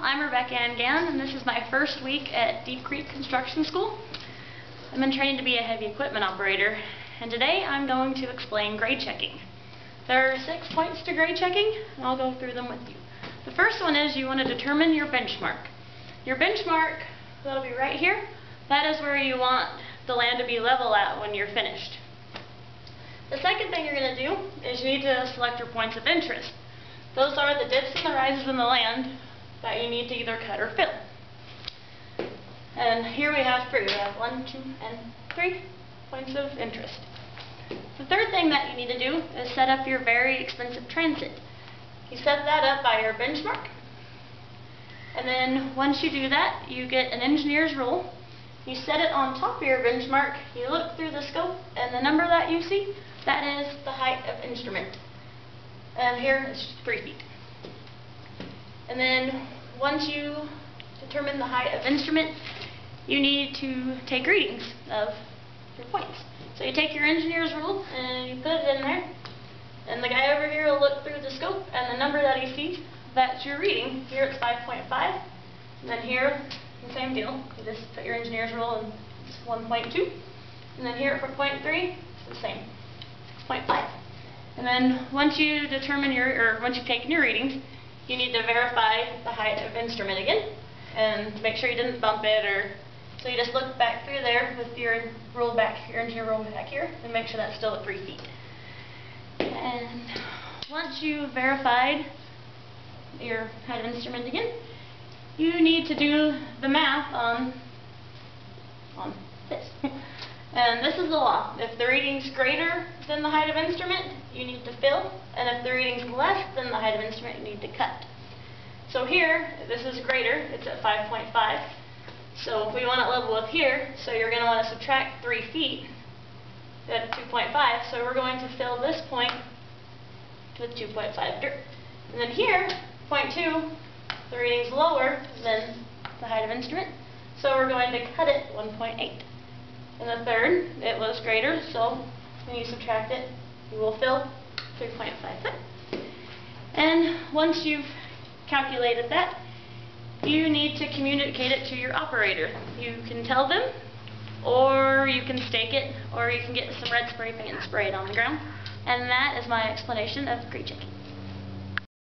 I'm Rebecca Ann Gann, and this is my first week at Deep Creek Construction School. I've been trained to be a heavy equipment operator, and today I'm going to explain grade checking. There are 6 points to grade checking, and I'll go through them with you. The first one is you want to determine your benchmark. Your benchmark, that'll be right here, that is where you want the land to be level at when you're finished. The second thing you're going to do is you need to select your points of interest. Those are the dips and the rises in the land that you need to either cut or fill. And here we have 3. We have 1, 2, and 3 points of interest. The third thing that you need to do is set up your very expensive transit. You set that up by your benchmark. And then once you do that, you get an engineer's rule. You set it on top of your benchmark, you look through the scope, and the number that you see, that is the height of instrument. And here it's 3 feet. And then once you determine the height of instrument, you need to take readings of your points. So you take your engineer's rule and you put it in there, and the guy over here will look through the scope, and the number that he sees, that's your reading. Here it's 5.5, and then here, the same deal. You just put your engineer's rule and it's 1.2, and then here for point 3, it's the same, 0.5. And then once you determine once you've taken your readings, you need to verify the height of instrument again, and make sure you didn't bump it, so you just look back through there with your rule back, your engineer rule back here, and make sure that's still at 3 feet. And once you've verified your height of instrument again, you need to do the math on this. And this is the law. If the reading's greater than the height of instrument, you need to fill, and if the reading's less than the height of instrument, you need to cut. So here, this is greater, it's at 5.5. So we want it level with here, so you're going to want to subtract 3 feet at 2.5, so we're going to fill this point with 2.5 dirt. And then here, point 2, the reading's lower than the height of instrument, so we're going to cut it 1.8. And the third, it was greater, so when you subtract it, you will fill 3.5. And once you've calculated that, you need to communicate it to your operator. You can tell them, or you can stake it, or you can get some red spray paint and spray it on the ground. And that is my explanation of grade checking.